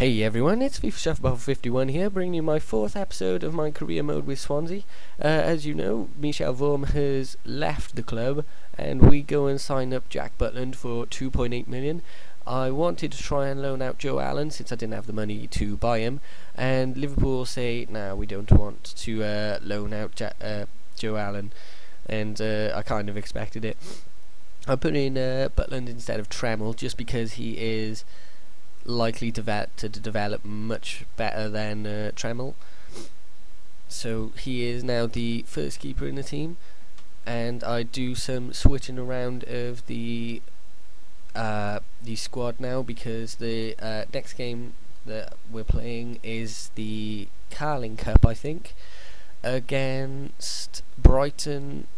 Hey everyone, it's TheShuffleBuffle 51 here, bringing you my 4th episode of my career mode with Swansea. As you know, Michel Vorm has left the club, and we go and sign up Jack Butland for 2.8 million. I wanted to try and loan out Joe Allen since I didn't have the money to buy him, and Liverpool say, nah, we don't want to loan out Joe Allen, and I kind of expected it. I put in Butland instead of Tremmel just because he is likely to develop much better than Tremmel. So he is now the first keeper in the team, and I do some switching around of the squad now because the next game that we're playing is the Carling Cup, I think, against Brighton.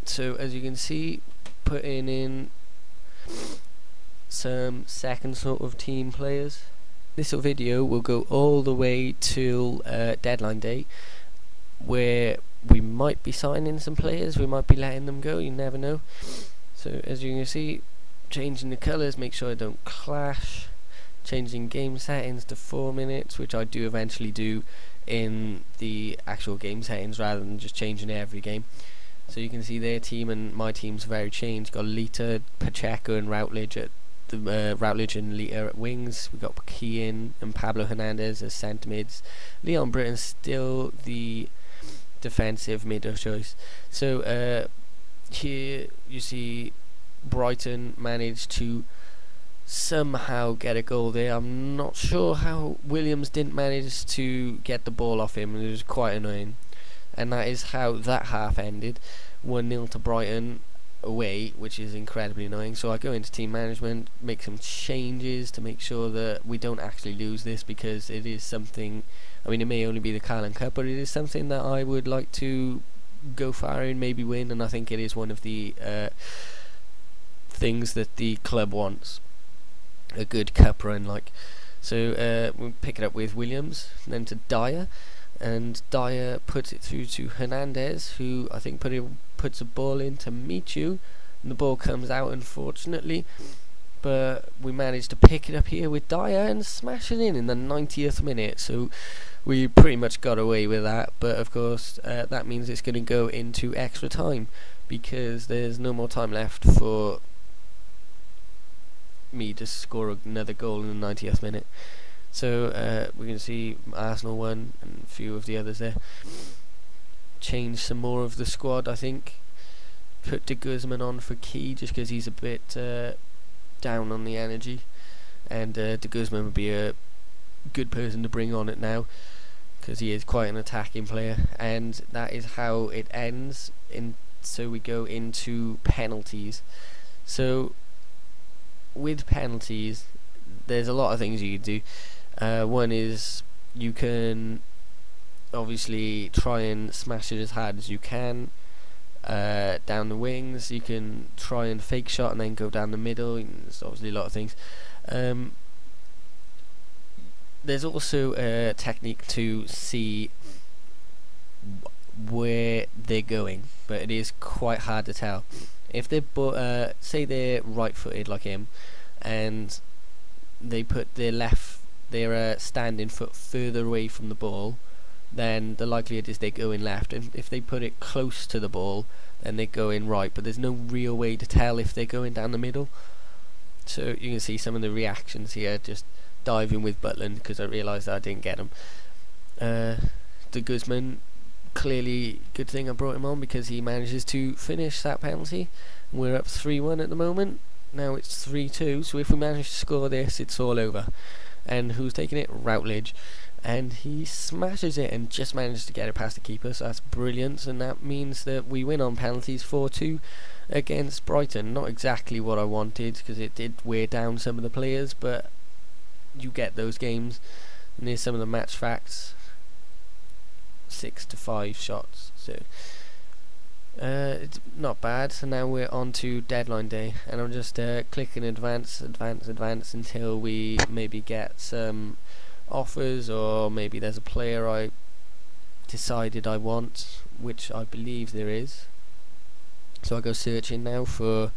So as you can see, putting in some second sort of team players. This video will go all the way till deadline day, where we might be signing some players, we might be letting them go, you never know. So as you can see, changing the colours, make sure I don't clash, changing game settings to 4 minutes, which I do eventually do in the actual game settings rather than just changing every game. So you can see their team and my team's very changed. Got Lita, Pacheco and Routledge at Routledge and Lita at wings. We got Keane and Pablo Hernandez as centre mids. Leon Britton's still the defensive mid choice. So here you see Brighton managed to somehow get a goal there. I'm not sure how Williams didn't manage to get the ball off him. It was quite annoying. And that is how that half ended, 1-0 to Brighton away, which is incredibly annoying. So I go into team management, make some changes to make sure that we don't actually lose this, because it is something, I mean, it may only be the Carling Cup, but it is something that I would like to go far in, maybe win, and I think it is one of the things that the club wants, a good cup run like. So we'll pick it up with Williams, then to Dyer, and Dyer puts it through to Hernandez, who I think puts a ball in to Michu, and the ball comes out, unfortunately, but we managed to pick it up here with Dyer and smash it in the 90th minute. So we pretty much got away with that, but of course that means it's going to go into extra time, because there's no more time left for me to score another goal in the 90th minute. So we can see Arsenal won and a few of the others there. Change some more of the squad, I think. Put De Guzman on for Key just because he's a bit down on the energy, and De Guzman would be a good person to bring on it now because he is quite an attacking player. And that is how it ends. So we go into penalties. So with penalties, there's a lot of things you can do. One is you can obviously try and smash it as hard as you can down the wings. You can try and fake shot and then go down the middle. There's obviously a lot of things. There's also a technique to see where they're going, but it is quite hard to tell. If they're say they're right-footed like him, and they put their standing foot further away from the ball, then the likelihood is they go in left, and if they put it close to the ball, then they go in right. But there's no real way to tell if they're going down the middle. So you can see some of the reactions here, just diving with Butland because I realised that I didn't get him. De Guzman, clearly good thing I brought him on because he manages to finish that penalty. We're up 3-1 at the moment. Now it's 3-2, so if we manage to score this, it's all over. And who's taking it? Routledge. And he smashes it and just manages to get it past the keeper, so that's brilliant. And that means that we win on penalties 4-2 against Brighton. Not exactly what I wanted, because it did wear down some of the players, but you get those games. And here's some of the match facts. 6-5 shots, so it's not bad. So now we're on to deadline day, and I'm just clicking advance until we maybe get some offers, or maybe there's a player I decided I want, which I believe there is. So I go searching now for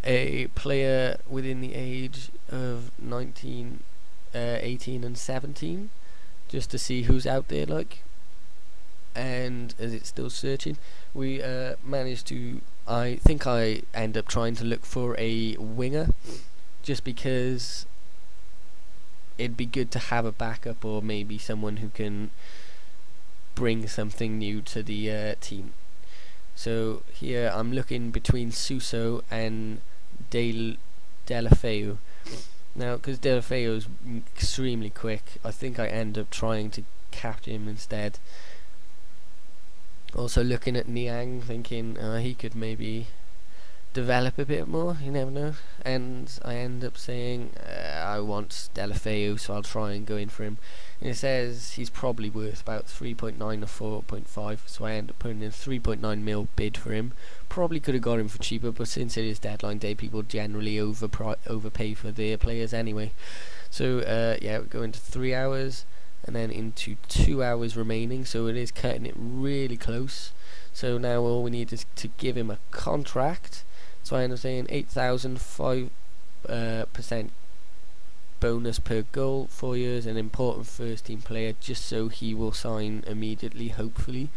a player within the age of 19 18 and 17, just to see who's out there, like. And as it's still searching, we managed to, I think I end up trying to look for a winger, just because it'd be good to have a backup, or maybe someone who can bring something new to the team. So here I'm looking between Suso and Delafeu. Now, because Delafeu is extremely quick, I think I end up trying to capture him instead. Also looking at Niang, thinking he could maybe develop a bit more, you never know. And I end up saying I want Delafeu, so I'll try and go in for him. And it says he's probably worth about 3.9 or 4.5, so I end up putting in a 3.9 mil bid for him. Probably could have got him for cheaper, but since it is deadline day, people generally overpay for their players anyway. So yeah, we go into 3 hours. And then into 2 hours remaining, so it is cutting it really close. So now all we need is to give him a contract. So I end up saying 8,005% bonus per goal, 4 years, an important first team player, just so he will sign immediately, hopefully.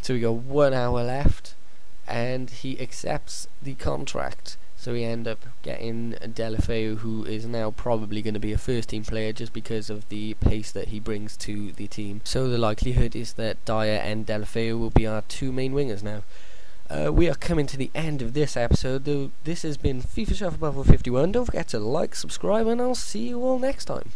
So we got 1 hour left, and he accepts the contract. So we end up getting Delafeu, who is now probably going to be a first team player just because of the pace that he brings to the team. So the likelihood is that Dyer and Delafeu will be our two main wingers now. We are coming to the end of this episode, though. This has been FIFA Shuffle Buffle 51. Don't forget to like, subscribe, and I'll see you all next time.